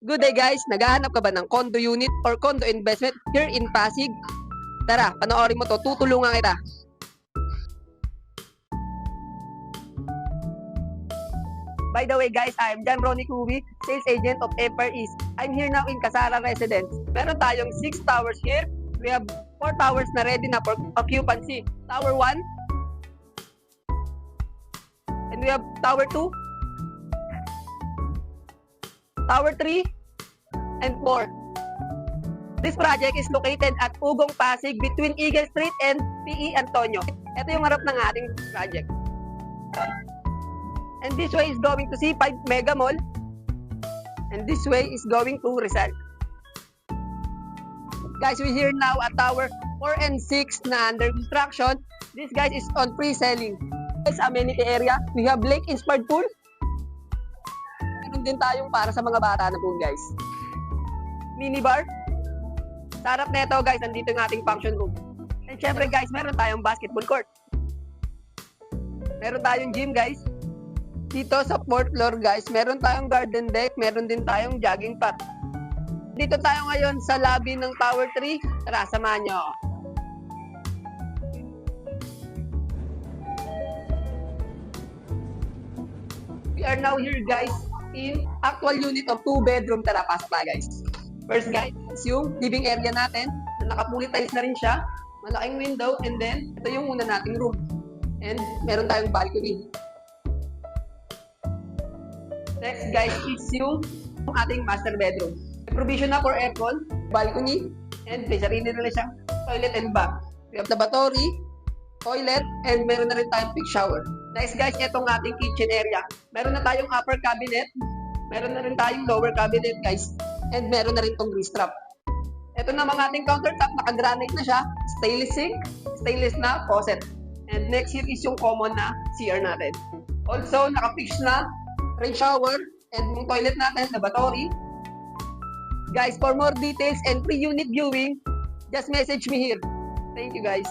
Good day guys, naghahanap ka ba ng condo unit or condo investment here in Pasig? Tara, panoorin mo to, tutulungan kita. By the way guys, I'm John Ronnie Kubi, sales agent of Empire East. I'm here now in Casara Residence. Meron tayong 6 towers here. We have 4 towers na ready na for occupancy. Tower 1. And we have Tower 2. Tower 3 and 4. This project is located at Ugong, Pasig between Eagle Street and P.E. Antonio. Ito yung harap ng ating project. And this way is going to C5 Mega Mall. And this way is going to Rizal. Guys, we're here now at Tower 4 and 6 na under construction. This guys is on pre-selling. Guys, amenity area. We have lake-inspired pool. Meron din tayong para sa mga bata na pool, guys. Minibar. Sa harap nito, guys, nandito yung ating function room. And syempre, guys, meron tayong basketball court. Meron tayong gym, guys. Dito sa 4th floor, guys, meron tayong garden deck. Meron din tayong jogging path. Dito tayo ngayon sa lobby ng Tower 3. Tara, samahan nyo. We are now here, guys, in actual unit of 2 bedroom. Tara, pasok tayo, guys. First, guys, is yung living area natin. Nakapulit tiles na rin siya. Malaking window. And then, ito yung una nating room. And meron tayong balcony. Next, guys, is yung ating master bedroom. Provision na for aircon, balcony, and may sarili na rin siyang toilet and bath. We have lavatory, toilet, and meron na rin tayong big shower. Next, guys, itong ating kitchen area. Meron na tayong upper cabinet. Meron na rin tayong lower cabinet, guys. And meron na rin tong grease trap. Ito na mga ating countertop, naka-granite na siya. Stainless sink, stainless na faucet. And next here is yung common na CR natin. Also, naka-fix na rain shower and yung toilet natin, lavatory. Guys, for more details and pre-unit viewing, just message me here. Thank you, guys.